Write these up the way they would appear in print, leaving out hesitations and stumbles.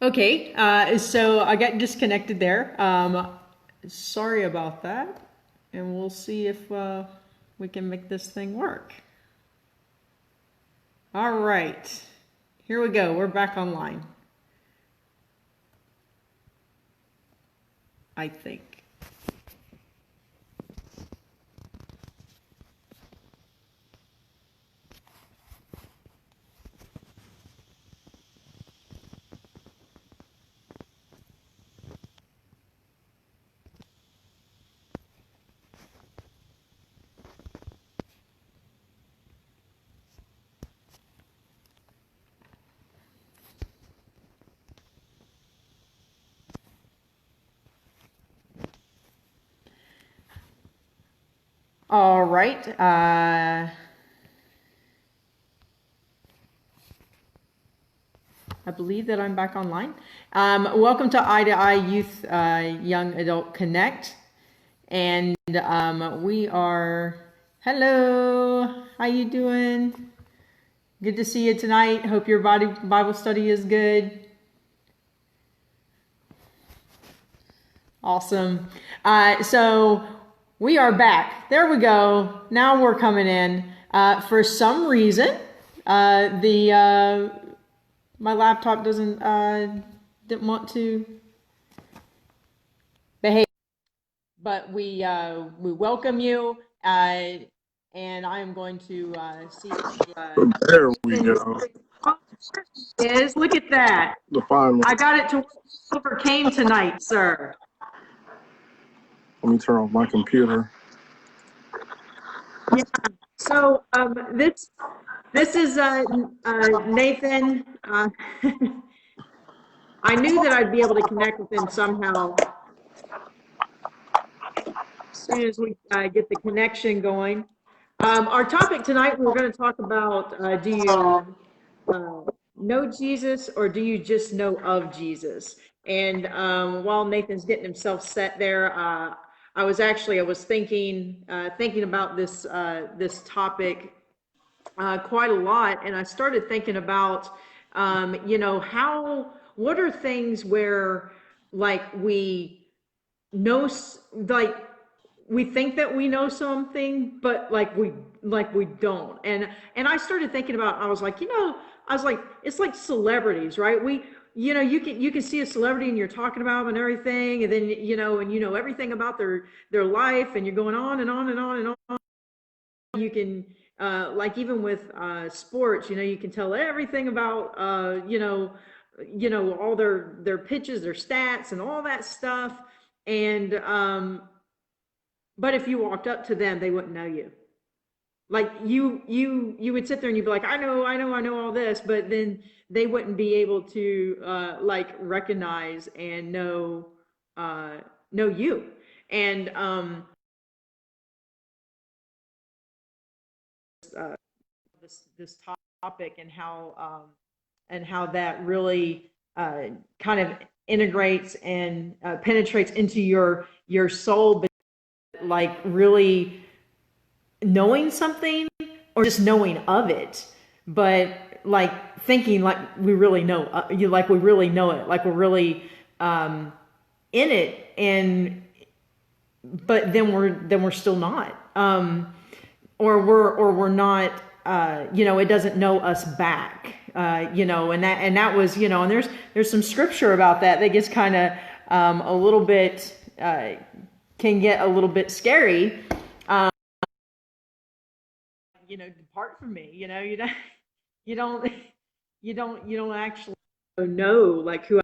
Okay, so I got disconnected there. Sorry about that. And we'll see if we can make this thing work. All right, here we go. We're back online, I think. All right. I believe that I'm back online. Welcome to Eye2Eye Youth Young Adult Connect. And we are, hello, how you doing? Good to see you tonight. Hope your Bible study is good. Awesome. So we are back. There we go. Now we're coming in. For some reason, my laptop didn't want to behave, but we welcome you, and I am going to see. There we go. Is look at that. The fine one. I got it to overcame tonight, sir. Let me turn off my computer. Yeah. So this is Nathan. I knew that I'd be able to connect with him somehow as soon as we get the connection going. Our topic tonight, we're going to talk about, do you know Jesus, or do you just know of Jesus? And while Nathan's getting himself set there, I was thinking about this topic quite a lot, and I started thinking about what are things where like we know, like we think that we know something, but we don't. And I started thinking about, I was like, it's like celebrities, right? You can see a celebrity and you're talking about them and everything, and then everything about their life, and you're going on and on and on and on. You can like even with sports, you can tell everything about all their pitches, their stats, and all that stuff. And but if you walked up to them, they wouldn't know you. Like you would sit there and you'd be like, I know all this, but then they wouldn't be able to like recognize and know you. And this topic, and how that really kind of integrates and penetrates into your soul, but like really knowing something, or just knowing of it, but like thinking like we really know, like we really know it, like we're really in it, and but then we're still not, or we're not, it doesn't know us back, and that was, and there's some scripture about that gets kind of a little bit can get a little bit scary. Depart from me. You don't you don't actually know like who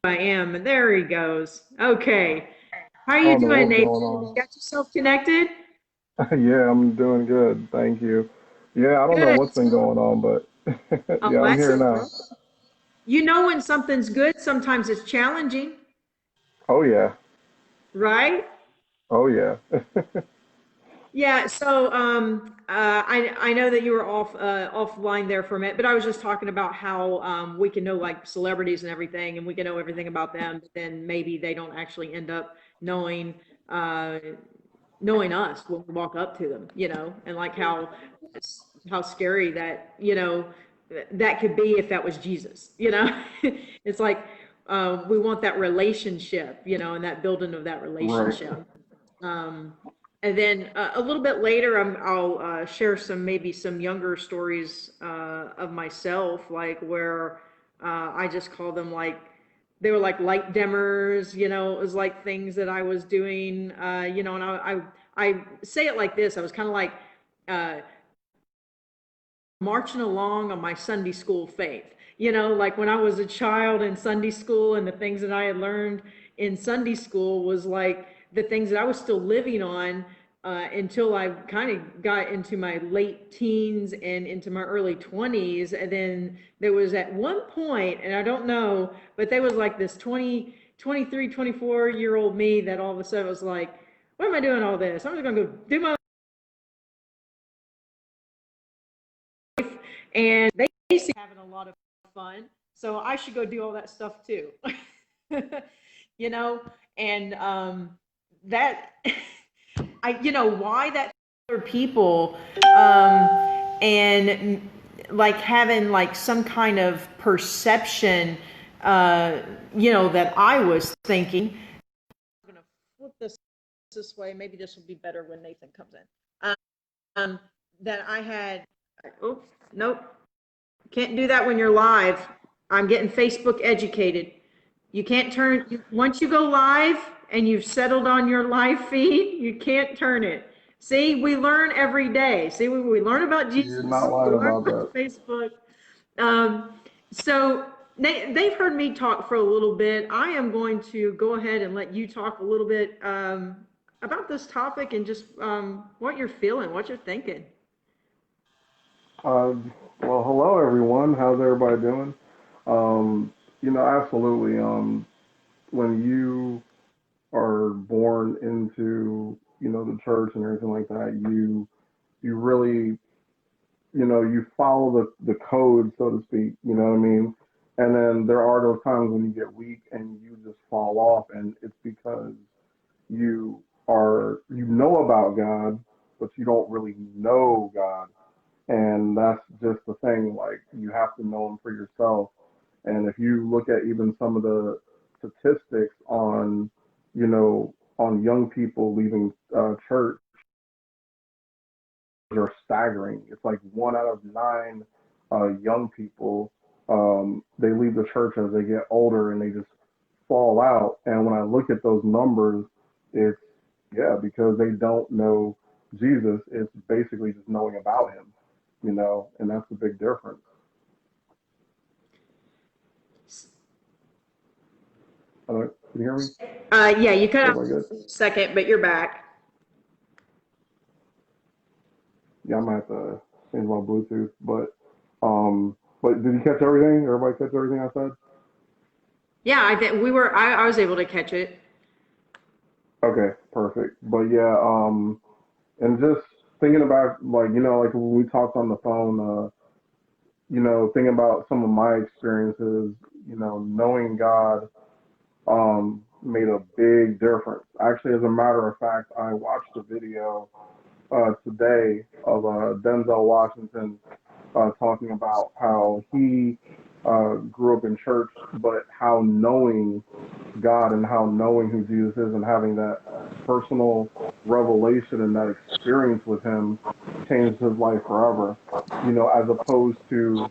I am. And there he goes. Okay, how are I you don't know doing, what's Nathan? going on. You got yourself connected? Yeah, I'm doing good. Thank you. Yeah, I don't know Good. what's been going on, but Oh, yeah, I'm that's here okay. now. When something's good, sometimes it's challenging, Oh yeah. right? Oh yeah. Yeah, so I know that you were offline there for a minute, but I was just talking about how we can know like celebrities and everything, and we can know everything about them, but then maybe they don't actually end up knowing uh, knowing us when we walk up to them, and like how scary that that could be if that was Jesus. It's like we want that relationship, and that building of that Right. relationship. Um, and then a little bit later, I'll share maybe some younger stories of myself, like where I just call them like, they were like light dimmers, it was like things that I was doing, and I say it like this, I was kind of like uh, marching along on my Sunday school faith. Like when I was a child in Sunday school, and the things that I had learned in Sunday school was like the things that I was still living on until I kind of got into my late teens and into my early 20s. And then there was at one point, and I don't know, but there was like this 23, 24-year-old me that all of a sudden was like, what am I doing all this? I'm just going to go do my, and they seem having a lot of fun, so I should go do all that stuff too. you know and that why that other people, and like having like some kind of perception, that I was thinking. I'm gonna flip this way, maybe this will be better when Nathan comes in. um, that I had. Oh, nope. Can't do that when you're live. I'm getting Facebook educated. You can't once you go live and you've settled on your live feed, you can't turn it. See, we learn every day. See, we learn about You're not Jesus, we lying learn about that. about Facebook. Um, so they've heard me talk for a little bit. I am going to go ahead and let you talk a little bit about this topic, and just what you're feeling, what you're thinking. Well, hello everyone. How's everybody doing? Absolutely. When you are born into, the church and everything like that, you really, you follow the code, so to speak. You know what I mean? And then there are those times when you get weak and you just fall off, and it's because you know about God, but you don't really know God. And that's just the thing. Like, you have to know Him for yourself. And if you look at even some of the statistics on, on young people leaving church, are staggering. It's like 1 out of 9 young people, they leave the church as they get older and they just fall out. And when I look at those numbers, it's, yeah, because they don't know Jesus. It's basically just knowing about Him, and that's the big difference. Can you hear me? Yeah, you cut out Everybody good? for a second, but you're back. Yeah, I might have to change my Bluetooth, but did you catch everything? Everybody catch everything I said? Yeah, I think we were. I was able to catch it. Okay, perfect. But yeah, and just thinking about, like, like when we talked on the phone, thinking about some of my experiences, knowing God made a big difference. Actually, as a matter of fact, I watched a video today of Denzel Washington talking about how he grew up in church, but how knowing God and how knowing who Jesus is and having that personal revelation and that experience with Him changed his life forever, as opposed to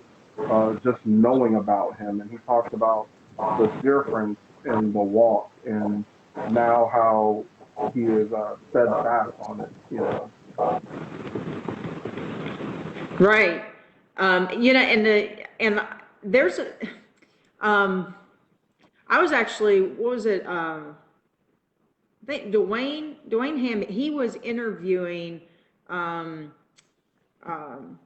just knowing about Him. And he talks about the difference in the walk, and now how he is steadfast on it. Right. And there's a. Um, I was actually, what was it? I think Dwayne Hammond. He was interviewing. Um, um,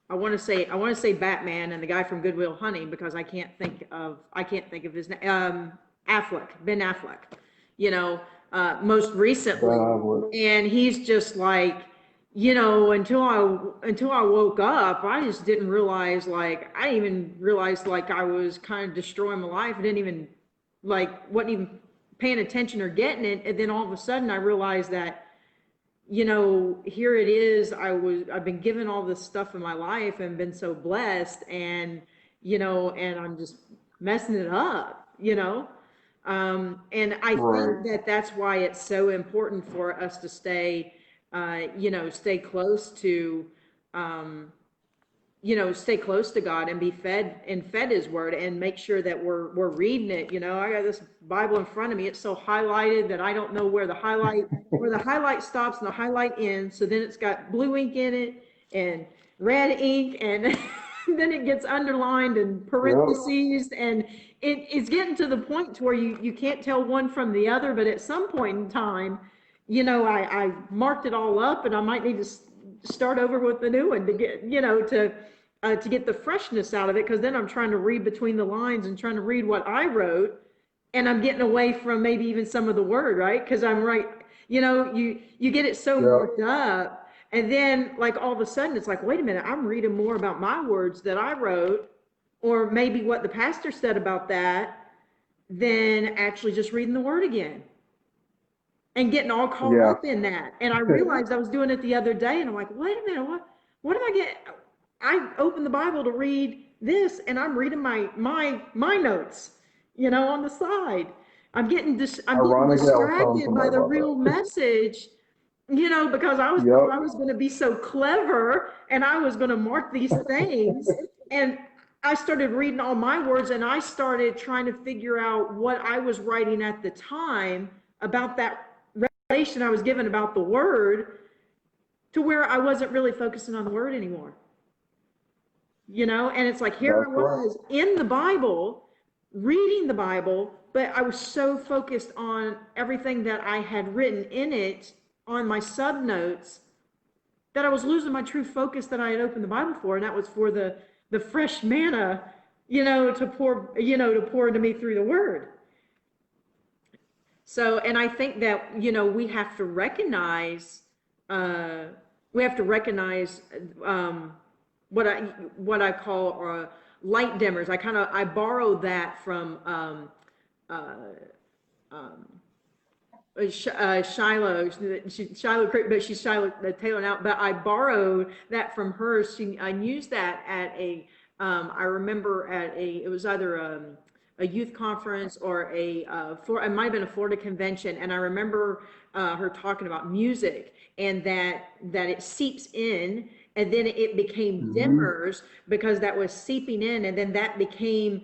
I want to say Batman and the guy from Good Will Hunting, because I can't think of his name. Affleck, Ben Affleck. Most Ben recently, Affleck. and he's just like, until I woke up, I just didn't realize, like, I didn't even realize, like, I was kind of destroying my life. I didn't even, like, wasn't even paying attention or getting it, and then all of a sudden I realized that, here it is. I've been given all this stuff in my life and been so blessed, and I'm just messing it up, you know? And I Right. think that that's why it's so important for us to stay, stay close to, um, stay close to God and be fed His Word, and make sure that we're reading it. I got this Bible in front of me. It's so highlighted that I don't know where the highlight stops and the highlight ends. So then it's got blue ink in it and red ink, and then it gets underlined and Yep. parentheses, and it's getting to the point to where you can't tell one from the other. But at some point in time, I marked it all up, and I might need to start over with the new one to get, to get the freshness out of it, because then I'm trying to read between the lines and trying to read what I wrote, and I'm getting away from maybe even some of the word, right? Because I'm right, you get it so Yep. marked up, and then like all of a sudden it's like, wait a minute, I'm reading more about my words that I wrote, or maybe what the pastor said about that, than actually just reading the word again and getting all caught Yeah. up in that. And I realized I was doing it the other day, and I'm like, wait a minute, what am I getting? I opened the Bible to read this, and I'm reading my notes, on the side. I'm getting Ironically, I was telling distracted by somebody the about that. real message, because I was thought I Yep. was going to be so clever, and I was going to mark these things. And I started reading all my words, and I started trying to figure out what I was writing at the time about that revelation I was given about the word, to where I wasn't really focusing on the word anymore. And it's like, here That's I correct. was in the Bible, reading the Bible, but I was so focused on everything that I had written in it on my sub notes, that I was losing my true focus that I had opened the Bible for, and that was for the fresh manna, to pour into me through the word. So, and I think that, we have to recognize, uh, we have to recognize, what I call, light dimmers. I borrowed that from, uh, um, Shiloh, but she's Shiloh Taylor now. But I borrowed that from her. I used that at I remember it was either a youth conference or it might have been a Florida convention. And I remember her talking about music, and that it seeps in, and then it became Hmm. dimmers because that was seeping in, and then that became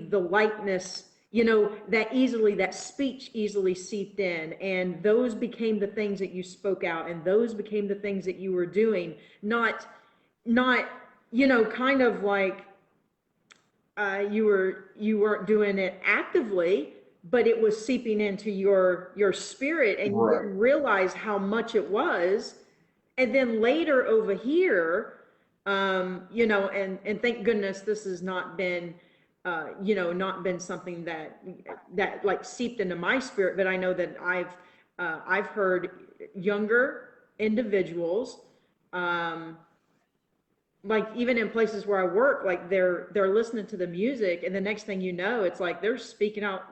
the lightness, that speech easily seeped in, and those became the things that you spoke out, and those became the things that you were doing, not kind of like, you weren't doing it actively, but it was seeping into your spirit, and you Right. didn't realize how much it was. And then later over here, and thank goodness this has not been, not been something that like seeped into my spirit, but I know that I've heard younger individuals, um, like even in places where I work, like they're listening to the music, and the next thing you know, it's like they're speaking out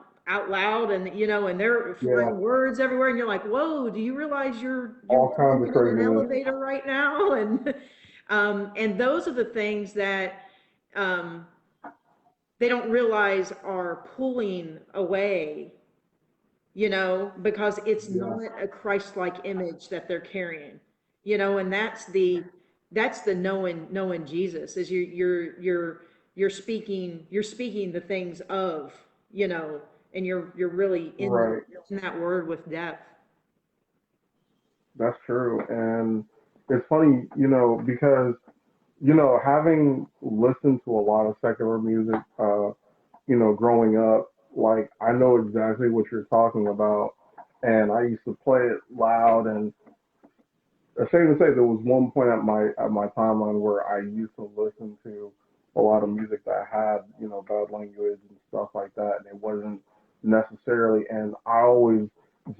loud, and and they're Yeah. flying words everywhere, and you're like, whoa, do you realize you're All kinds of walking in an craziness. elevator right now? And those are the things that, um, they don't realize are pulling away, because it's Yeah. not a Christ-like image that they're carrying, and that's the knowing Jesus, is you're speaking the things of, and you're really Right. in that word with depth. That's true. And it's funny, because, having listened to a lot of secular music, growing up, like I know exactly what you're talking about. And I used to play it loud, and ashamed to say there was one point at my timeline where I used to listen to a lot of music that had, bad language and stuff like that, and it wasn't necessarily, and I always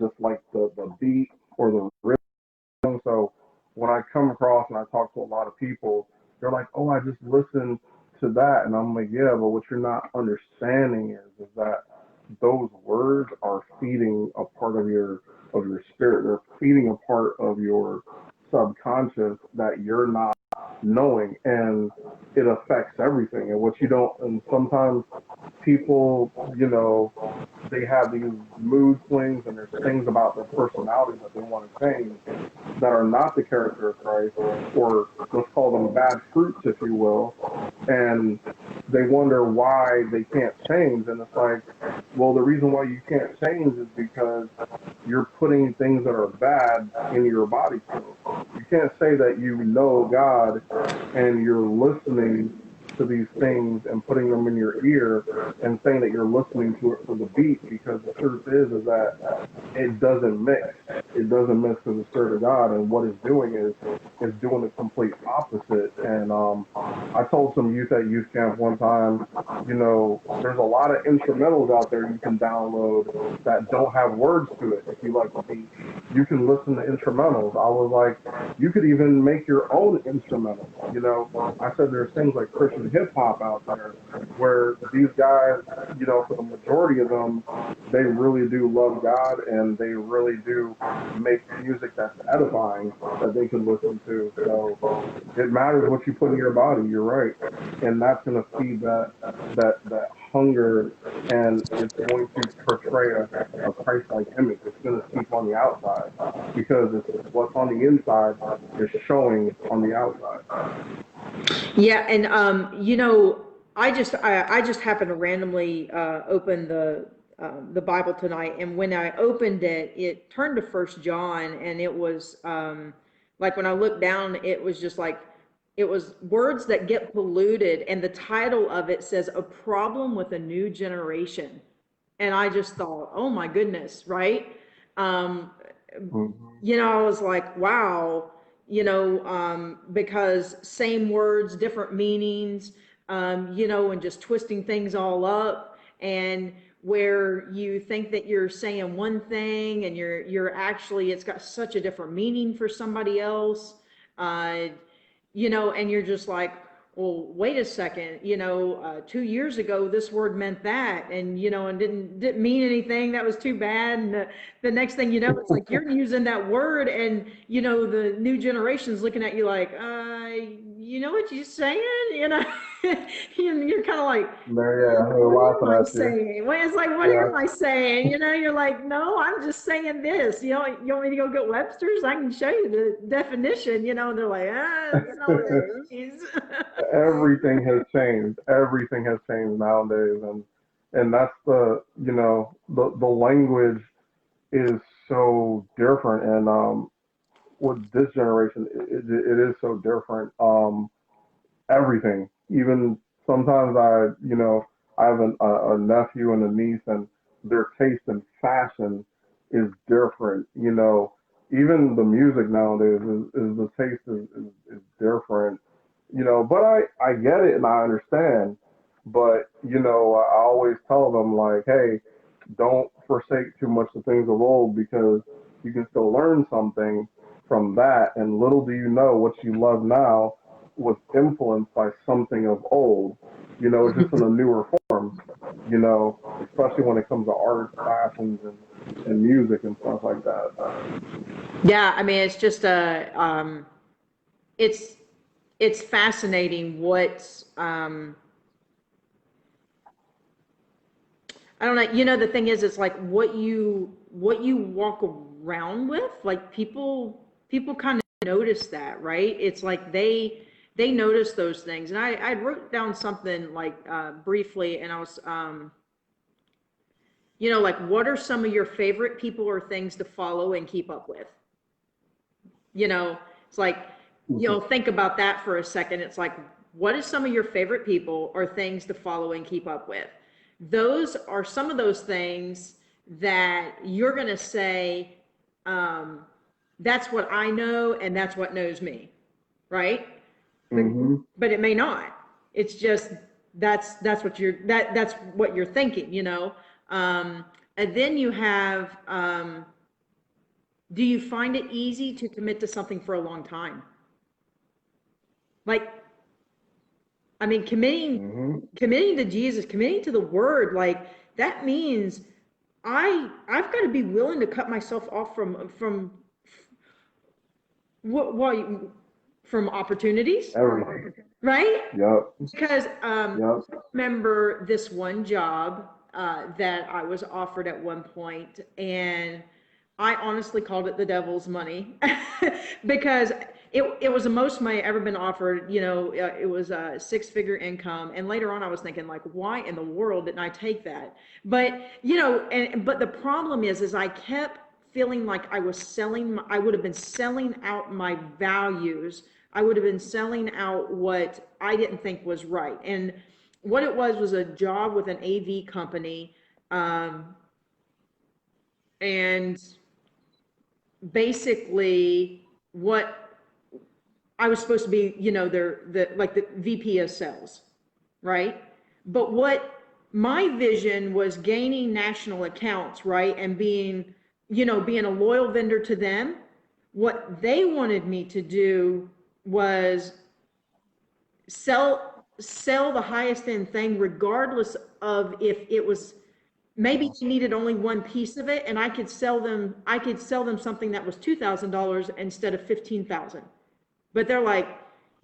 just like the beat or the rhythm. So when I come across and I talk to a lot of people, they're like, "Oh, I just listened to that," and I'm like, "Yeah, but what you're not understanding is that those words are feeding a part of your spirit. They're feeding a part of your subconscious that you're not knowing, and it affects everything. And what you don't, and sometimes people, they have these mood swings and there's things about their personality that they want to change that are not the character of Christ, or let's call them bad fruits, if you will, and they wonder why they can't change. And it's like, well, the reason why you can't change is because you're putting things that are bad in your body still. You can't say that you know God and you're listening to these things and putting them in your ear and saying that you're listening to it for the beat, because the truth is that it doesn't mix. It doesn't mix with the Spirit of God, and what it's doing is doing the complete opposite. And I told some youth at youth camp one time, there's a lot of instrumentals out there you can download that don't have words to it. If you like the beat, you can listen to instrumentals. I was like, you could even make your own instrumental. I said there's things like Christian hip hop out there where these guys, for the majority of them, they really do love God and they really do make music that's edifying that they can listen to. So it matters what you put in your body. You're right, and that's going to feed that hunger, and it's going to portray a Christ-like image. It's going to seep on the outside because it's what's on the inside is showing on the outside. Yeah, and I just happened to randomly open the Bible tonight, and when I opened it, it turned to First John, and it was like when I looked down, it was just like it was words that get polluted, and the title of it says "A Problem with a New Generation," and I just thought, oh my goodness, right? Um, Mm-hmm. I was like, wow, because same words, different meanings, and just twisting things all up, and where you think that you're saying one thing and you're actually, it's got such a different meaning for somebody else, uh, and you're just like, well, wait a second, 2 years ago this word meant that, and and didn't mean anything. That was too bad. And the next thing you know, it's like you're using that word, and the new generation's looking at you like, you know what you're saying, you're kind of like, Yeah, they're what am laughing I at you. saying? Well, it's like, what Yeah. am I saying? You're like, no, I'm just saying this. You want me to go get Webster's? I can show you the definition. And they're like, that's not what it means. Everything has changed. Everything has changed nowadays, and that's the language is so different, and with this generation, it is so different. Everything, even sometimes I have a nephew and a niece, and their taste in fashion is different. Even the music nowadays is the taste is different. But I get it and I understand. But I always tell them, like, hey, don't forsake too much the things of old, because you can still learn something from that. And little do you know, what you love now was influenced by something of old. It's just in a newer form. Especially when it comes to art, fashions, and music and stuff like that. Yeah, I mean, it's just it's it's fascinating what I don't know. The thing is, it's like what you walk around with. Like people kind of notice that, right? It's like they notice those things. And I wrote down something like briefly, and I was like, what are some of your favorite people or things to follow and keep up with? It's like, think about that for a second. It's like, what is some of your favorite people or things to follow and keep up with? Those are some of those things that you're going to say, that's what I know and that's what knows me, right? But Hmm. but it may not. It's just that's what that's what you're thinking. And then you have, do you find it easy to commit to something for a long time? Like, I mean, Hmm. committing to Jesus, committing to the word, like that means I've got to be willing to cut myself off from what from opportunities, Everything. right? Yep. Because Yep. I remember this one job that I was offered at one point, and I honestly called it the devil's money because it was the most money I ever been offered. It was a six-figure income, and later on I was thinking like, why in the world didn't I take that? But but the problem is I kept feeling like I would have been selling out my values. I would have been selling out what I didn't think was right. And what it was a job with an AV company. And basically what I was supposed to be, the VP of sales, right? But what my vision was gaining national accounts, right? And being a loyal vendor to them. What they wanted me to do was sell the highest end thing, regardless of if it was, maybe they needed only one piece of it, and I could sell them something that was $2,000 instead of 15,000. But they're like,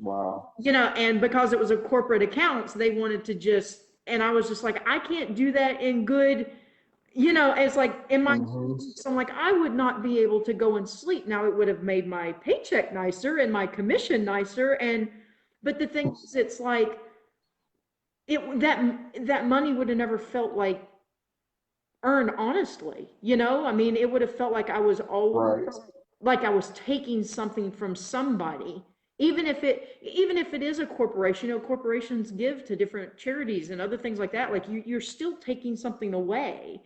Wow. and because it was a corporate accounts, they wanted to just, and I was just like, I can't do that in good, it's like in my, Hmm. so I'm like, I would not be able to go and sleep. Now it would have made my paycheck nicer and my commission nicer. But the thing is, it's like, that money would have never felt like earned honestly. I mean, it would have felt like I was always, Right. like I was taking something from somebody, even if it is a corporation. Corporations give to different charities and other things like that. Like you're still taking something away,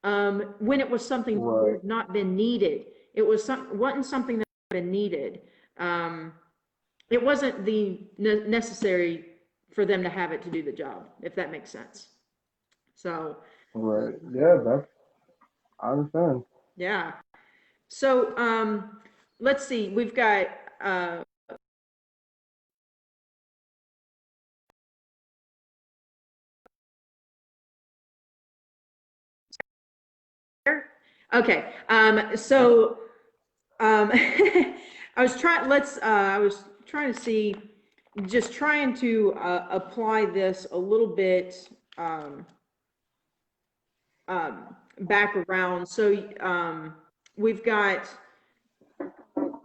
when it was something that Right. had not been needed. Wasn't something that had been needed. um it wasn't the necessary for them to have it to do the job, if that makes sense. So Right. Yeah, I understand. yeah. So let's see. We've got uh, okay. So I was trying. I was trying to see, just trying to apply this a little bit um, back around. So we've got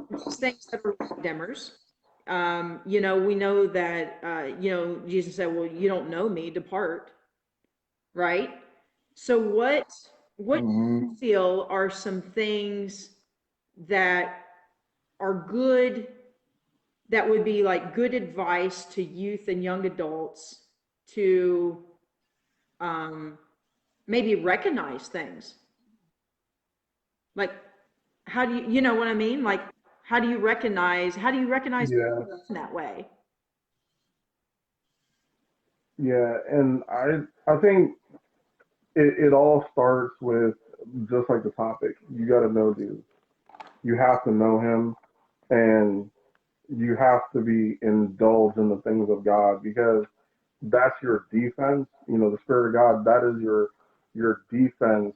these things that are dimmers. We know that, Jesus said, well, you don't know me, depart, right? So what do Hmm. you feel are some things that are good, that would be like good advice to youth and young adults to um, maybe recognize things? Like, how do you know what I mean? Like, how do you recognize Yeah. in that way? Yeah. And I think it all starts with just like the topic. You got to know Jesus. You have to know him, and you have to be indulged in the things of God, because that's your defense. The Spirit of God, that is your defense.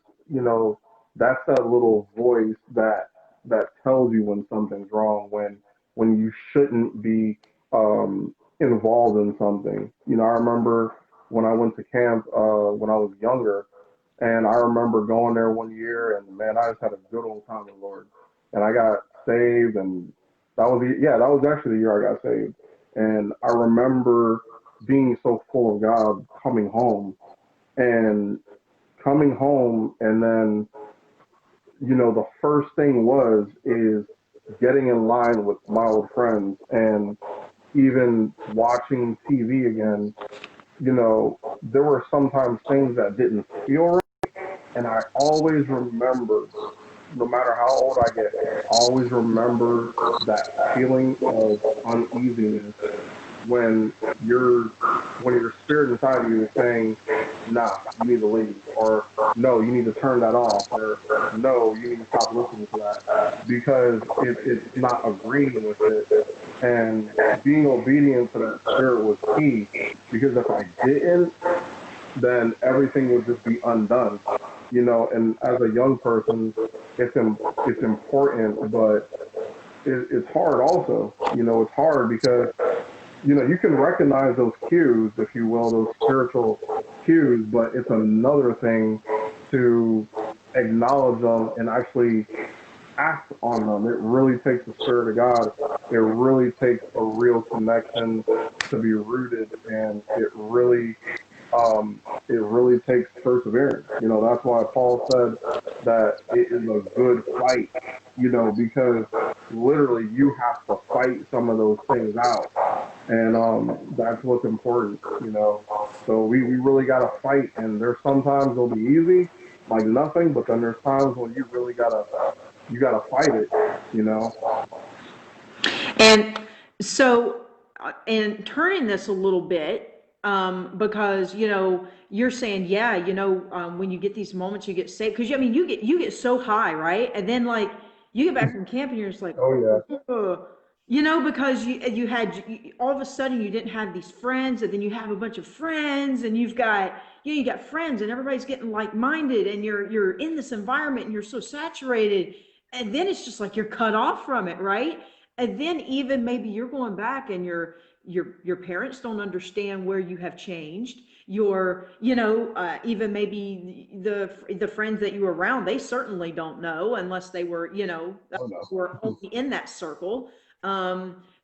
That's that little voice that tells you when something's wrong, when you shouldn't be involved in something. I remember when I went to camp when I was younger, and I remember going there one year, and man, I just had a good old time with the Lord, and I got saved, and that was actually the year I got saved, and I remember being so full of God, and coming home, and then the first thing is getting in line with my old friends, and even watching TV again. There were sometimes things that didn't feel right, and I always remember, no matter how old I get, I always remember that feeling of uneasiness when your when your spirit inside of you is saying, "Nah, you need to leave," or "No, you need to turn that off," or "No, you need to stop listening to that," because it's not agreeing with it. And being obedient to that spirit was key, because if I didn't, then everything would just be undone. And as a young person, it's important, but it's hard also. It's hard because you can recognize those cues, if you will, those spiritual cues, but it's another thing to acknowledge them and actually act on them. It really takes the Spirit of God. It really takes a real connection to be rooted, and it really takes perseverance. That's why Paul said that it is a good fight. Because literally you have to fight some of those things out, and that's what's important. So we really got to fight, and there's sometimes it'll be easy, like nothing, but then there's times when you gotta fight it. You know. And so, and turning this a little bit, because you're saying, yeah, when you get these moments, you get saved, because I mean, you get so high, right? And then like you get back from camp, and you're just like, Oh yeah. ugh. Because you had all of a sudden you didn't have these friends, and then you have a bunch of friends, and you got friends, and everybody's getting like-minded, and you're in this environment, and you're so saturated, and then it's just like you're cut off from it, right? And then even maybe you're going back, and your parents don't understand where you have changed. Even maybe the friends that you were around, they certainly don't know, unless they Oh no. were only in that circle.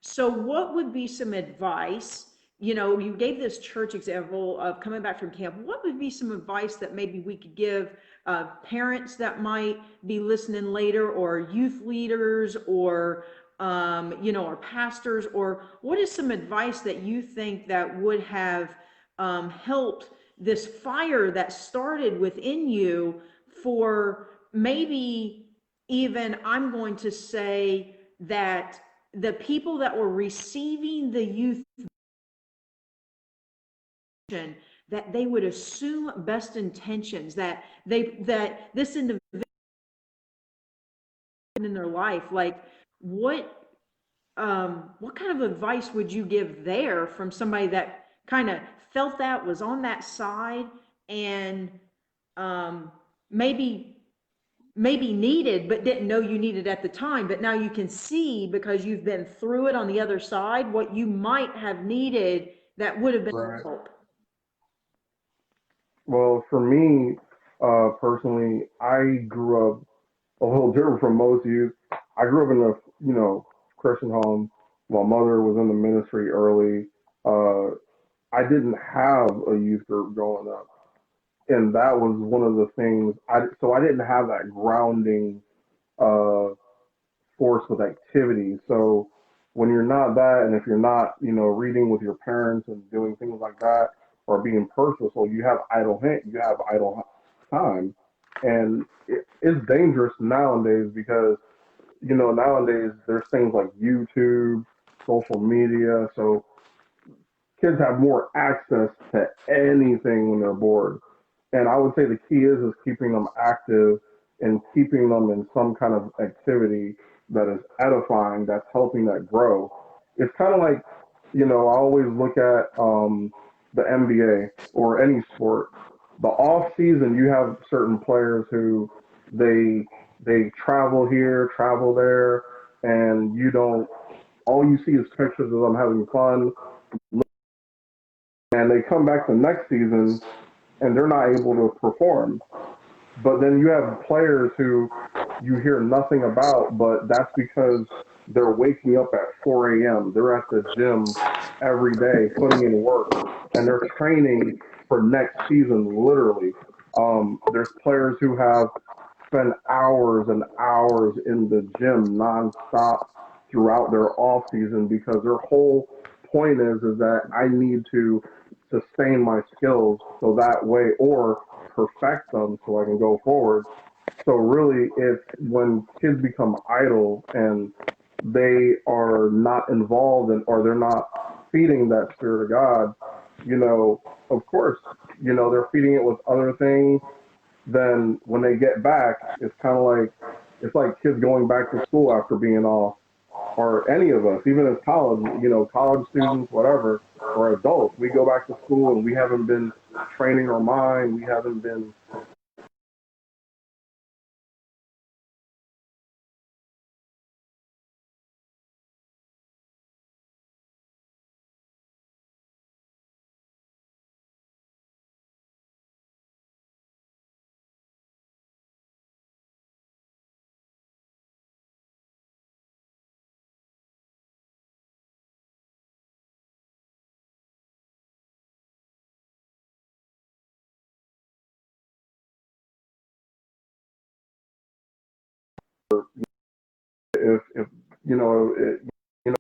So what would be some advice? You gave this church example of coming back from camp. What would be some advice that maybe we could give parents that might be listening later, or youth leaders, or pastors, or what is some advice that you think that would have helped this fire that started within you, for maybe even, I'm going to say, that the people that were receiving the youth, that they would assume best intentions, that this individual in their life, like what what kind of advice would you give there, from somebody that kind of felt that, was on that side, and um, maybe needed, but didn't know you needed at the time, but now you can see, because you've been through it on the other side, what you might have needed that would have been Right. help. Well, for me, personally, I grew up a little different from most youth. I grew up in a Christian home. My mother was in the ministry early. Uh, I didn't have a youth group growing up, and that was one of the things. I didn't have that grounding uh, force with activity. So when you're not that, and if you're not, reading with your parents and doing things like that, or being purposeful, you have idle time, and it's dangerous nowadays because nowadays there's things like YouTube, social media, so kids have more access to anything when they're bored. And I would say the key is keeping them active and keeping them in some kind of activity that is edifying, that's helping that grow. It's kind of like, I always look at the NBA or any sport. The off season, you have certain players who they they travel here, travel there, and you don't. All you see is pictures of them having fun, and they come back the next season and they're not able to perform. But then you have players who you hear nothing about, but that's because they're waking up at 4 a.m. They're at the gym every day, putting in work, and they're training for next season, literally. There's players who have spent hours and hours in the gym nonstop throughout their off season because their whole point is that I need to sustain my skills so that way, or perfect them so I can go forward. So really, it's when kids become idle and they are not involved in, or they're not feeding that spirit of God, of course, they're feeding it with other things. Then when they get back, it's like kids going back to school after being off, or any of us, even as college students, whatever, or adults, we go back to school and we haven't been training our mind, we haven't been if you know, you know,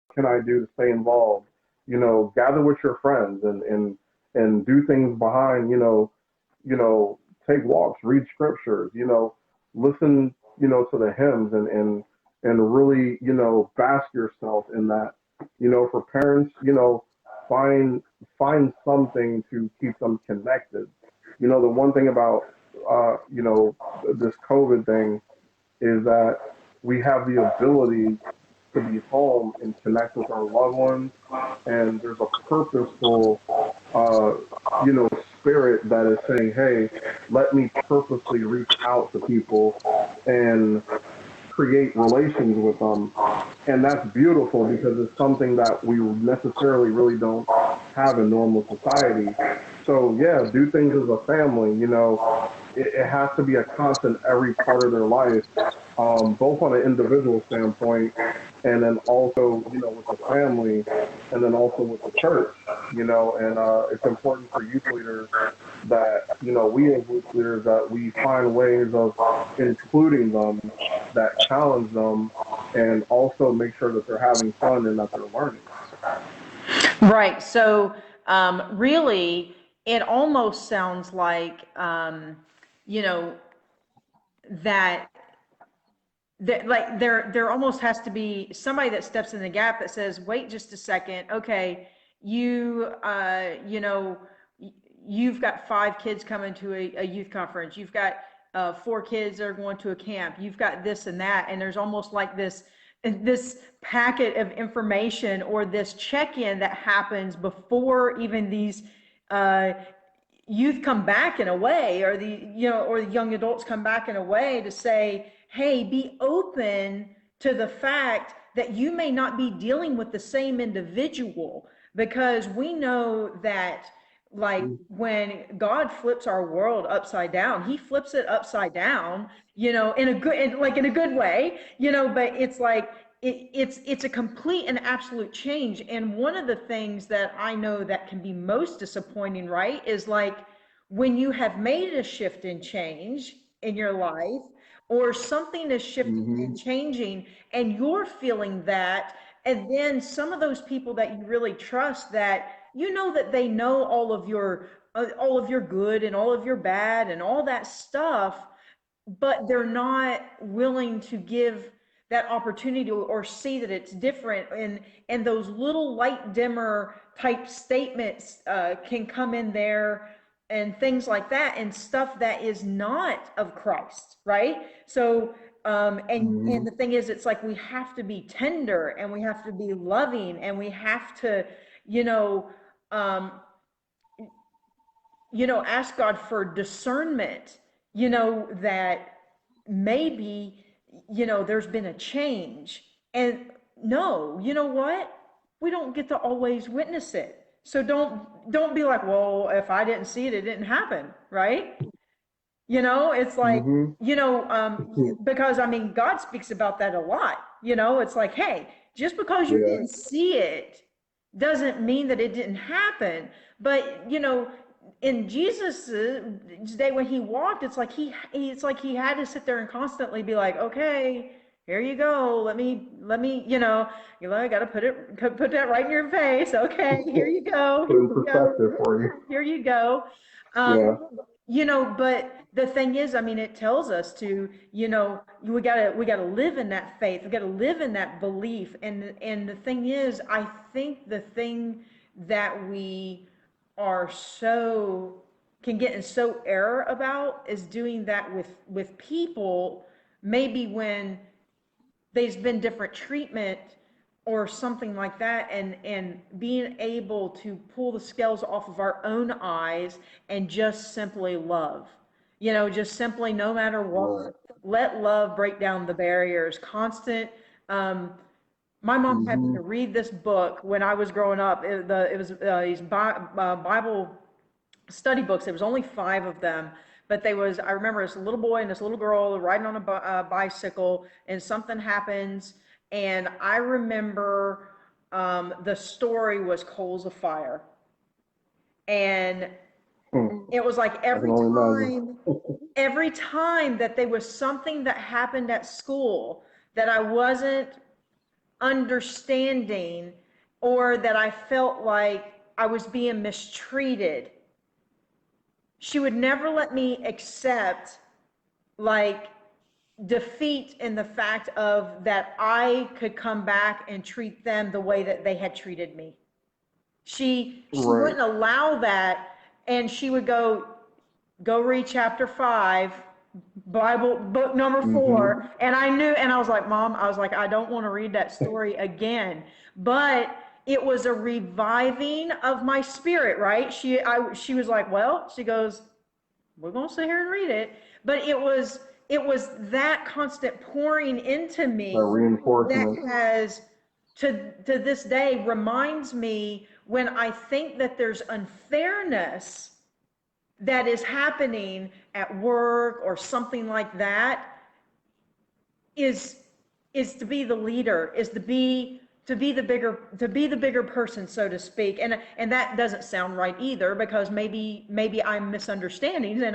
what can I do to stay involved? You know, gather with your friends and do things behind, you know, take walks, read scriptures, listen, to the hymns and really, bask yourself in that. For parents, find something to keep them connected. The one thing about this COVID thing is that we have the ability to be home and connect with our loved ones, and there's a purposeful uh, spirit that is saying, hey, let me purposely reach out to people and create relations with them. And that's beautiful because it's something that we necessarily really don't have in normal society. So, yeah, do things as a family. It has to be a constant every part of their life, both on an individual standpoint and then also, with the family and then also with the church, and it's important for youth leaders that, we as youth leaders, that we find ways of including them, that challenge them, and also make sure that they're having fun and that they're learning. Right. So, really, it almost sounds like, you know, that like there almost has to be somebody that steps in the gap that says, wait just a second, okay, you've got 5 kids coming to a youth conference, you've got 4 kids that are going to a camp, you've got this and that, and there's almost like this packet of information or this check-in that happens before even these uh, youth come back in a way, or or the young adults come back in a way to say, hey, be open to the fact that you may not be dealing with the same individual, because we know that, like, when God flips our world upside down, he flips it upside down, in a good way, but it's like, it's a complete and absolute change. And one of the things that I know that can be most disappointing, right, is like when you have made a shift and change in your life, or something is shifting Hmm. and changing, and you're feeling that, and then some of those people that you really trust, that that they know all of your good and all of your bad and all that stuff, but they're not willing to give that opportunity or see that it's different, and those little light dimmer type statements can come in there, and things like that, and stuff that is not of Christ, right? So and Hmm. the thing is, it's like we have to be tender, and we have to be loving, and we have to, you know um ask God for discernment, that maybe, there's been a change. And no, you know what? We don't get to always witness it. So don't be like, well, if I didn't see it, it didn't happen, right? It's like, Hmm. because I mean, God speaks about that a lot. It's like, hey, just because you Yeah. didn't see it doesn't mean that it didn't happen. But, in Jesus' day when he walked, it's like he had to sit there and constantly be like, okay, here you go. Let me, I got to put that right in your face. Okay, here you go. Put Here in you go. perspective for you. Here you go. Yeah. But the thing is, I mean, it tells us to, we gotta live in that faith. We gotta live in that belief. And the thing is, I think the thing that we are so can get in so error about is doing that with people, maybe when there's been different treatment or something like that, and being able to pull the scales off of our own eyes and just simply love, just simply, no matter Right. what, let love break down the barriers. Constant. um, my mom had me Hmm. to read this book when I was growing up. It was these Bible study books. There was only 5 of them, but I remember this little boy and this little girl riding on a bicycle, and something happens. And I remember, the story was coals of fire. And It was like I can only imagine. every time that there was something that happened at school that I wasn't understanding, or that I felt like I was being mistreated, she would never let me accept like defeat in the fact of that I could come back and treat them the way that they had treated me. She Right. wouldn't allow that, and she would go read chapter 5, Bible book number Mm-hmm. 4. And I knew, and I was like, Mom, I was like, I don't want to read that story again. But it was a reviving of my spirit, right? She was like, well, she goes, we're going to sit here and read it. But it was that constant pouring into That me that reinforcement. has, to this day, reminds me when I think that there's unfairness that is happening at work or something like that, is to be the leader, is to be the bigger person, so to speak. And that doesn't sound right either, because maybe I'm misunderstanding, and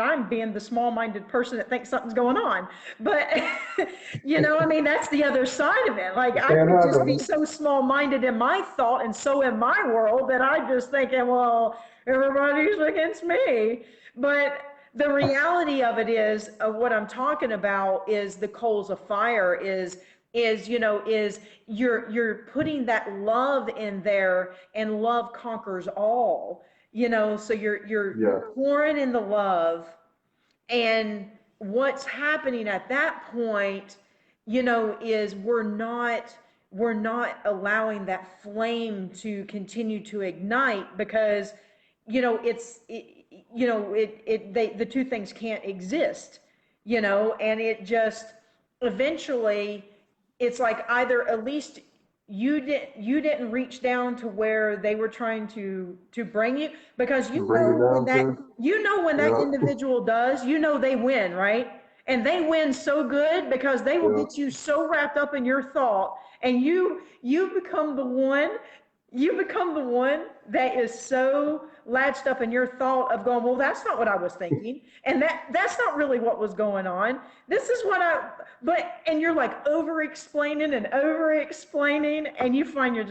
I'm being the small-minded person that thinks something's going on. But I mean, that's the other side of it. Like, It I can could just be happen. so small-minded in my thought and so in my world that I just thinking, well, everybody's against me. But the reality of it is, what I'm talking about is the coals of fire, is you're putting that love in there, and love conquers all. So you're Yes. pouring in the love, and what's happening at that point, is we're not allowing that flame to continue to ignite, because the two things can't exist. And it just, eventually, it's like, either at least you didn't reach down to where they were trying to bring you, because Bring you down to. when that Yeah. individual does, they win, right? And they win so good, because they will Yeah. get you so wrapped up in your thought, and you become the one that is so latched up in your thought of going, well, that's not what I was thinking, and that's not really what was going on. This is what I but and you're like over explaining, and you find you're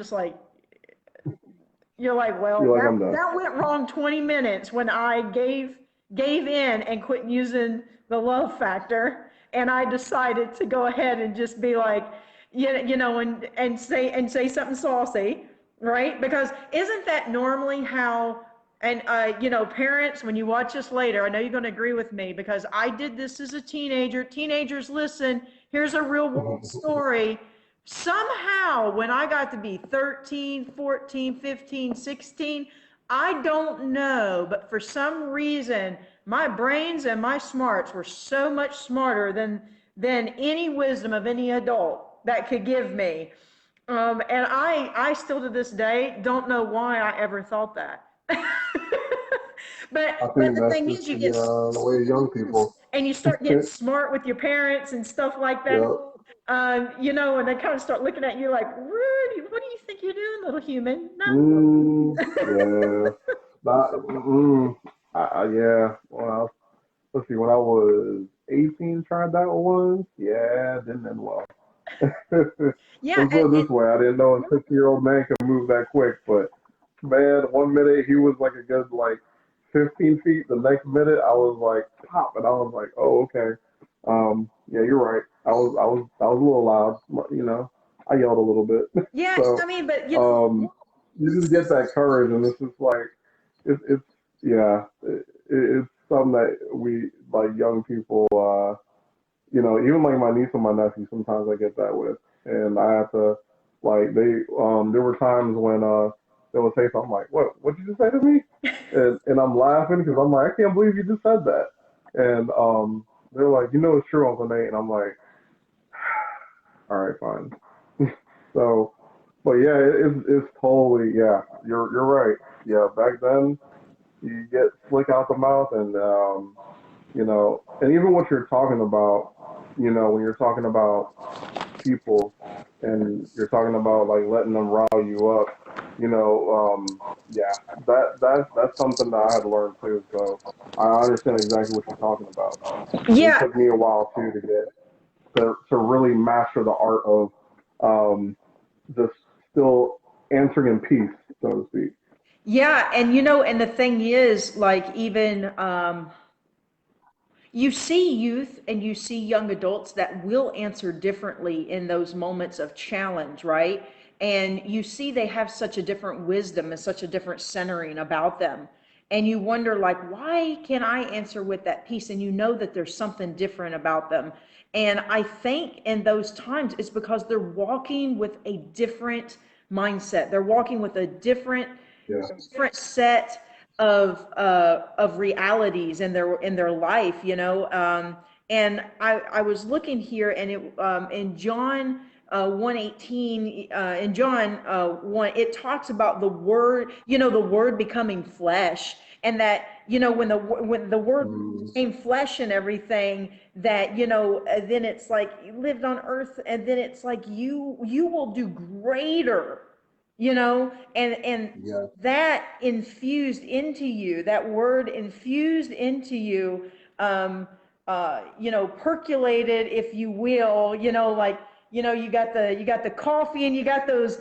like, well, You're like, that I'm done. that went wrong 20 minutes when I gave in and quit using the love factor, and I decided to go ahead and just be like, and say something saucy, right? Because isn't that normally how, and parents, when you watch this later, I know you're going to agree with me, because I did this as a teenager. Teenagers, listen, here's a real world story. Somehow, when I got to be 13, 14, 15, 16, I don't know, but for some reason, my brains and my smarts were so much smarter than any wisdom of any adult that could give me. And I still to this day don't know why I ever thought that. but I but think the that's thing just is, you get the way of young people. and you start getting smart with your parents and stuff like that. Yeah. And they kind of start looking at you like, what do you think you're doing, little human? Yeah. Not, yeah. Well, let's see. When I was 18, tried that one. Yeah, didn't end well. Let's Yeah, put it this way. I didn't know a 60-year-old man could move that quick, but man, one minute he was like a good like 15 feet. The next minute I was like pop, and I was like, oh, okay. Yeah, you're right. I was a little loud. I yelled a little bit. yeah. So, I mean, but you just get that courage, and it's just like it's yeah, it's something that we like young people. Even like my niece and my nephew, sometimes I get that with, and I have to like there were times when they would say something like, what did you just say to me?" And I'm laughing because I'm like, I can't believe you just said that, and they're like, it's true, Uncle Nate, and I'm like, all right, fine. So, but yeah, it's totally, yeah, you're right. Yeah, back then you get slick out the mouth, and and even what you're talking about, when you're talking about people and you're talking about like letting them rile you up. Yeah, that's something that I had to learn too. So I understand exactly what you're talking about. And it Yeah, took me a while too to get to really master the art of um, just still answering in peace, so to speak. yeah, and and the thing is, like, even you see youth and you see young adults that will answer differently in those moments of challenge, right? And you see they have such a different wisdom and such a different centering about them. And you wonder, like, why can I answer with that peace? And you know that there's something different about them. And I think in those times, it's because they're walking with a different mindset. They're walking with a Yeah. different set of realities in their life, and I was looking here, and it in John 1:18, in John 1, it talks about the word, the word becoming flesh, and that when the word Mm, became flesh and everything, that then it's like you lived on earth, and then it's like you will do greater, and yeah. that infused into you, that word infused into you, percolated, if you will, like, you got the coffee, and you got those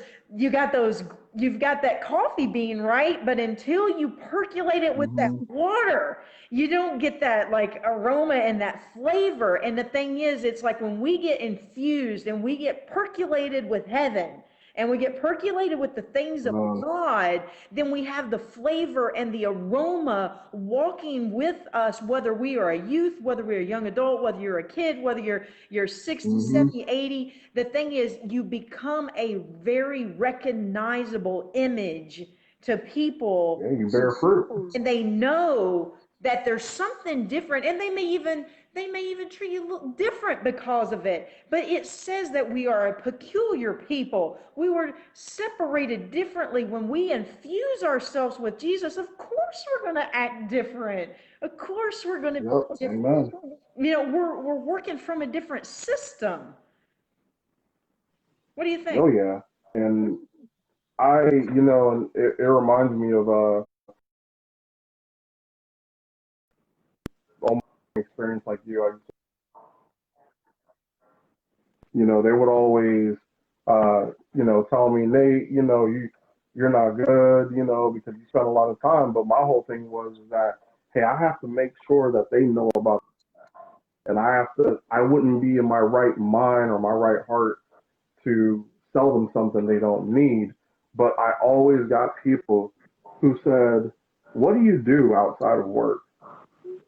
you've got that coffee bean, right? But until you percolate it with that Hmm. water, you don't get that, like, aroma and that flavor. And the thing is, it's like when we get infused and we get percolated with heaven, and we get percolated with the things of God, then we have the flavor and the aroma walking with us, whether we are a youth, whether we're a young adult, whether you're a kid, whether you're 60, Hmm. 70, 80. The thing is, you become a very recognizable image to people, Yeah, you bear fruit. and they know that there's something different, and they may even treat you a little different because of it. But it says that we are a peculiar people. We were separated differently. When we infuse ourselves with Jesus, of course we're going to act different. Of course we're going to be Yep. different. Amen. We're working from a different system. What do you think? Oh yeah. And and it reminds me of almost an experience like you. They would always, tell me, Nate, you're not good, because you spent a lot of time. But my whole thing was that, hey, I have to make sure that they know about, and I wouldn't be in my right mind or my right heart to sell them something they don't need. But I always got people who said, what do you do outside of work?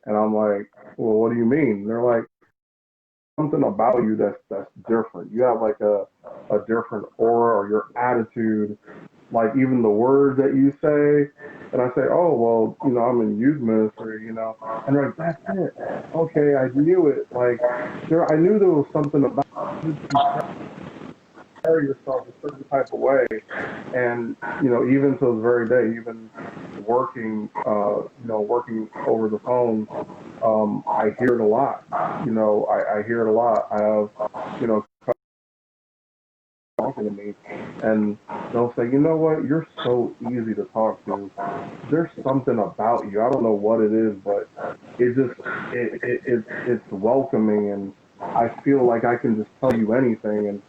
And I'm like, well, what do you mean? They're like, something about you that's different. You have like a different aura or your attitude, like even the words that you say. And I say, oh well, I'm in youth ministry, and they're like, that's it. Okay, I knew it. Like I knew there was something about you carry yourself a certain type of way, and even to this very day, even working, working over the phone, I hear it a lot. I hear it a lot. I have, talking to me, and they'll say, you know what, you're so easy to talk to. There's something about you. I don't know what it is, but it just it's welcoming, and I feel like I can just tell you anything. And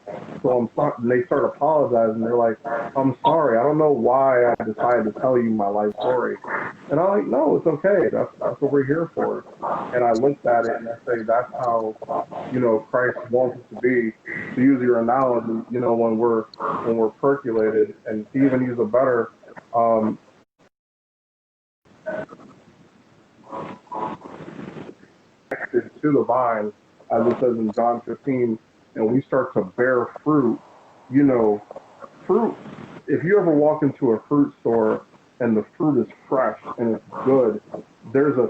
so I'm sorry. And they start apologizing. They're like, I'm sorry. I don't know why I decided to tell you my life story. And I'm like, no, it's okay. That's what we're here for. And I looked at it and I say, that's how Christ wants us to be. To use your analogy, when we're percolated, and to even use a better um, connected to the vine, as it says in John 15, and we start to bear fruit. You know, fruit. If you ever walk into a fruit store and the fruit is fresh and it's good, there's a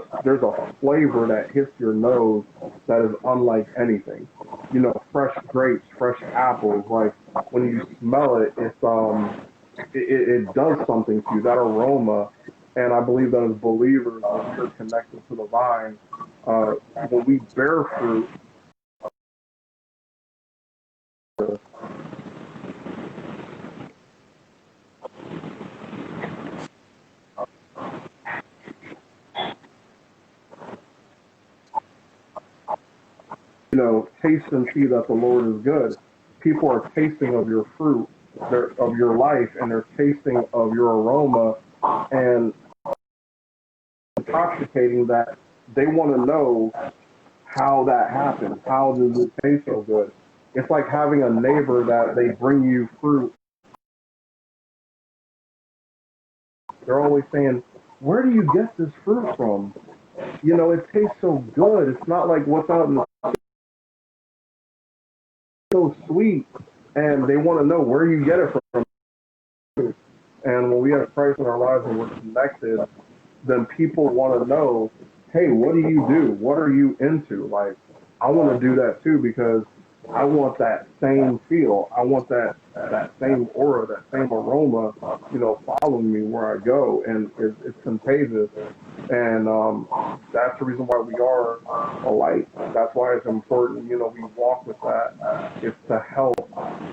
flavor that hits your nose that is unlike anything. Fresh grapes, fresh apples. Like when you smell it, it does something to you. That aroma, and I believe that as believers, when we are connected to the vine, when we bear fruit, taste and see that the Lord is good. People are tasting of your fruit, of your life, and they're tasting of your aroma, and intoxicating that they want to know how that happens. How does it taste so good? It's like having a neighbor that they bring you fruit. They're always saying, "Where do you get this fruit from? It tastes so good. It's not like what's out in the so sweet." And they want to know where you get it from. And when we have Christ in our lives and we're connected, then people want to know, hey, what do you do? What are you into? Like, I want to do that too because I want that same feel. I want that same aura, that same aroma, following me where I go, and it's contagious. And that's the reason why we are a light. That's why it's important. We walk with that. It's to help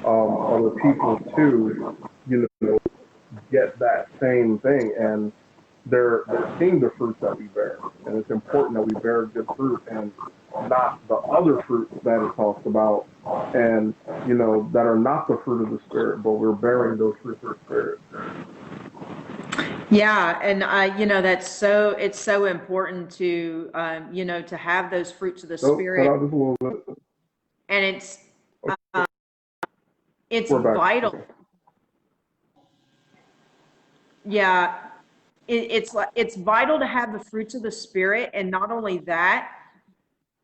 other people too. Get that same thing, and they're seeing the fruits that we bear, and it's important that we bear good fruit and not the other fruits that it talks about, and that are not the fruit of the spirit, but we're bearing those fruits of the spirit. Yeah, and it's so important to, to have those fruits of the So cut spirit, out just a little bit. and it's We're back. vital. Okay. Yeah, it's vital to have the fruits of the spirit, and not only that,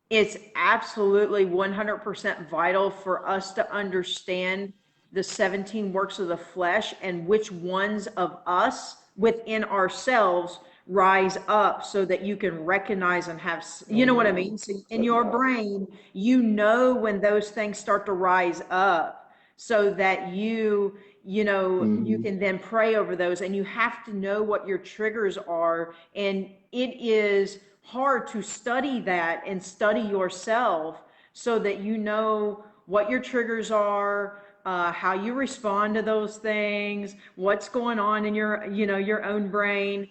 it's absolutely 100% vital for us to understand the 17 works of the flesh and which ones of us within ourselves rise up, so that you can recognize and have, you know what I mean? So in your brain, when those things start to rise up, so that you Mm-hmm. can then pray over those, and you have to know what your triggers are. And it is hard to study that and study yourself, so that you know what your triggers are, how you respond to those things, what's going on in your own brain,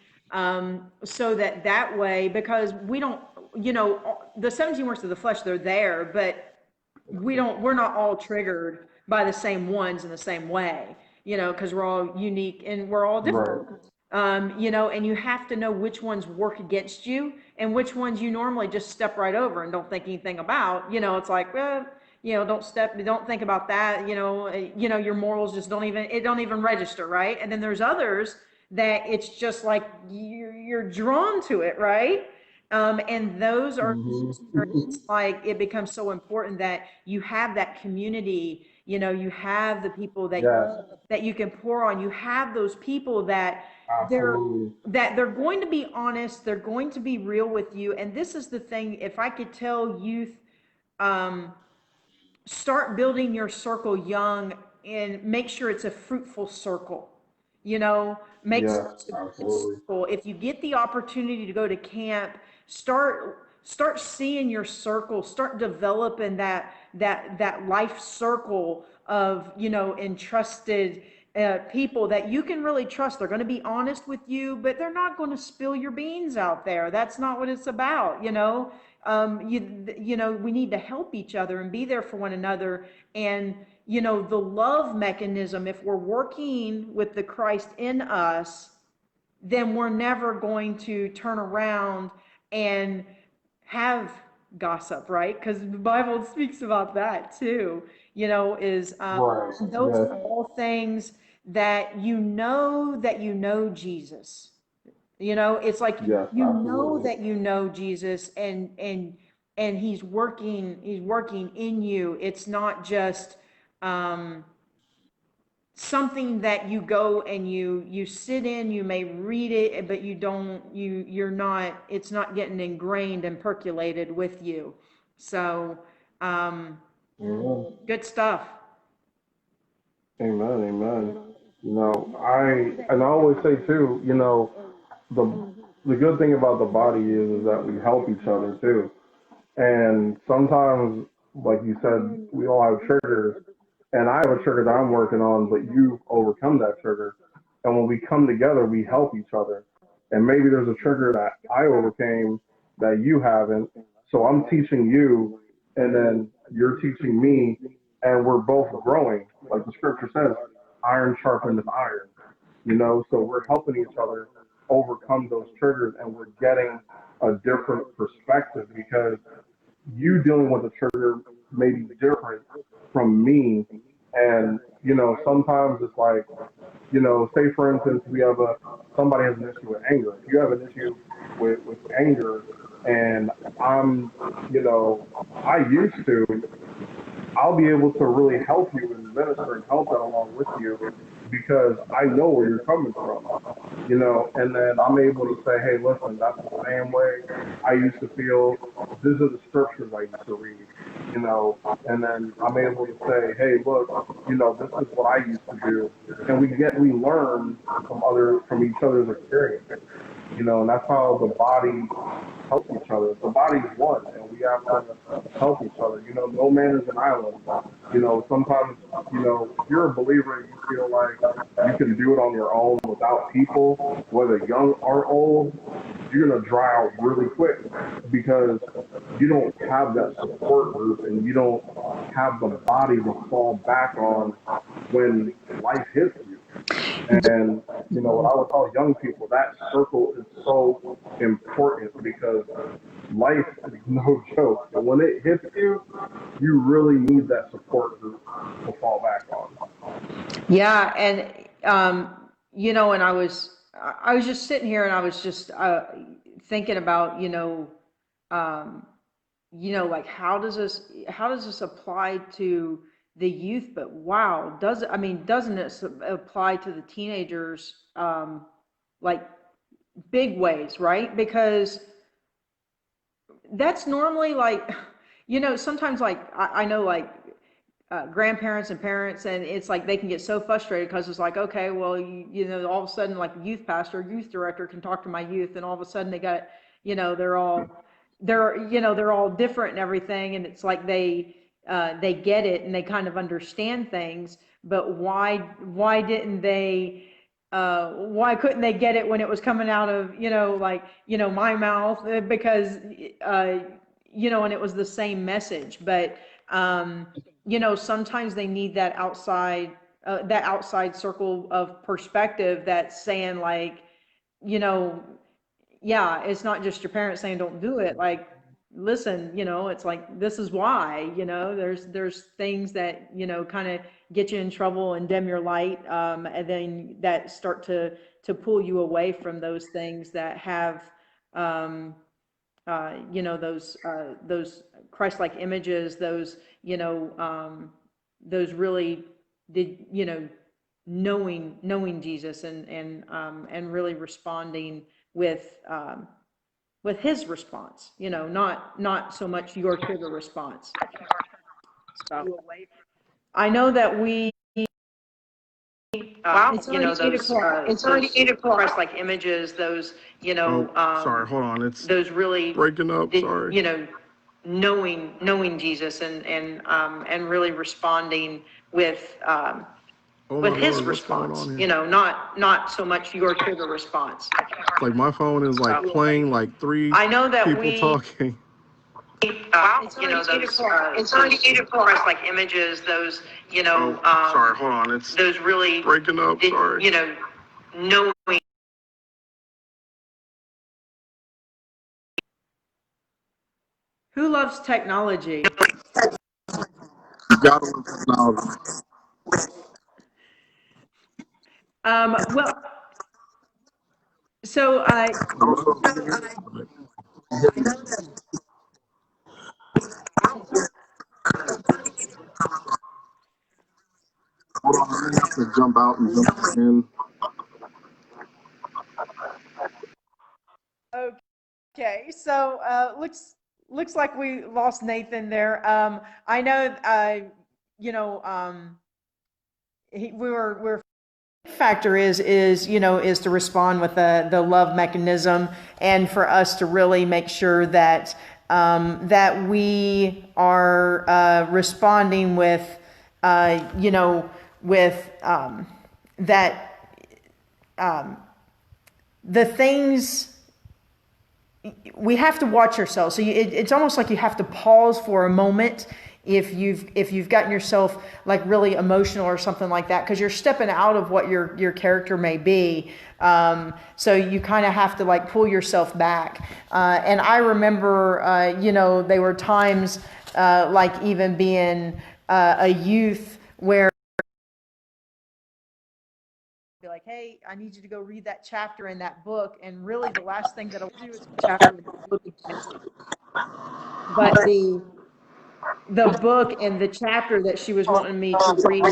so that way, because we don't, the 17 works of the flesh, they're there, but we're not all triggered by the same ones in the same way, because we're all unique and we're all different. Right. And you have to know which ones work against you and which ones you normally just step right over and don't think anything about. It's like, well, don't think about that. Your morals just don't even register, right? And then there's others that it's just like you're drawn to it, right? And those are Mm-hmm. where it's like it becomes so important that you have that community. You have the people Yes, that you can pour on. You have those people that they're absolutely. they're going to be honest, they're going to be real with you. And this is the thing, if I could tell youth, um, start building your circle young, and make sure it's a fruitful circle. Make Yes, sure it's a good absolutely. circle. If you get the opportunity to go to camp, start seeing your circle, start developing that life circle of, entrusted people that you can really trust. They're going to be honest with you, but they're not going to spill your beans out there. That's not what it's about. We need to help each other and be there for one another. And, the love mechanism, if we're working with the Christ in us, then we're never going to turn around and have gossip, right? Because the Bible speaks about that too, is Right. those Yes. are all things that you know Jesus. It's like Yes, absolutely. that Jesus, and he's working in you. It's not just um something that you go and you sit in. You may read it, but you're not, it's not getting ingrained and percolated with you. So, um Amen. good stuff. Amen. Amen. I always say too, the the good thing about the body is that we help each other too. And sometimes, like you said, we all have triggers, and I have a trigger that I'm working on, but you've overcome that trigger. And when we come together, we help each other. And maybe there's a trigger that I overcame that you haven't. So I'm teaching you and then you're teaching me, and we're both growing. Like the scripture says, iron sharpens iron. So we're helping each other overcome those triggers, and we're getting a different perspective because you dealing with a trigger may be different from me. And, sometimes it's like, say for instance, somebody has an issue with anger. If you have an issue with anger and I'm, you know, I used to, I'll be able to really help you and minister and help that along with you because I know where you're coming from, and then I'm able to say, hey, listen, that's the same way I used to feel. These are the scriptures I used to read, and then I'm able to say, hey, look, this is what I used to do. And we learn from each other's experiences, and that's how the body helps each other. The body's one, and we have to help each other. No man is an island. Sometimes, if you're a believer and you feel like you can do it on your own without people, whether young or old, you're gonna dry out really quick because you don't have that support group and you don't have the body to fall back on when life hits you. And what I would tell young people, that circle is so important because life is no joke. And when it hits you, you really need that support group to fall back on. Yeah, and and I was just sitting here and I was just thinking about um, like how does this apply to the youth? But wow, doesn't it apply to the teenagers like big ways, right? Because that's normally like sometimes like I know like grandparents and parents, and it's like they can get so frustrated because it's like, okay, well, all of a sudden, like a youth pastor, youth director can talk to my youth, and all of a sudden they got, they're all, they're all different and everything, and it's like they get it and they kind of understand things, but why couldn't they get it when it was coming out of, like, my mouth? Because, and it was the same message, but, sometimes they need that outside circle of perspective that's saying like, you know, yeah, it's not just your parents saying don't do it. Like, listen, it's like this is why, there's things that, kind of get you in trouble and dim your light, and then that start to pull you away from those things that have, um, those Christ-like images, those really did, knowing Jesus and really responding with, his response, not so much your trigger response. So I know that it's already 8 o'clock. It's already 8 o'clock. Christ-like images, those, Sorry, hold on. It's those really breaking up. Sorry. Knowing Jesus and really responding with, Oh with my his Lord, what's going response, on here? not so much your trigger response. Like my phone is like playing like three I know that people talking. It's already 8 o'clock. It's already 8 o'clock. Christ-like images, those, Sorry, hold on. It's those really breaking up. Sorry. Knowing. Who loves technology? You got on technology. Well, so I. Hold on, I'm gonna have to jump out and jump back in. Okay, so looks like we lost Nathan there. I know, we're factor is to respond with the love mechanism, and for us to really make sure that that we are responding with with that the things we have to watch ourselves. So it's almost like you have to pause for a moment if you've gotten yourself like really emotional or something like that, because you're stepping out of what your character may be. So you kind of have to like pull yourself back. And I remember, there were times like even being a youth where be like, hey, I need you to go read that chapter in that book. And really the last thing that I want to do is chapter in the book again. But the book and the chapter that she was wanting me to read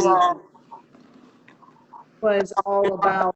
was all about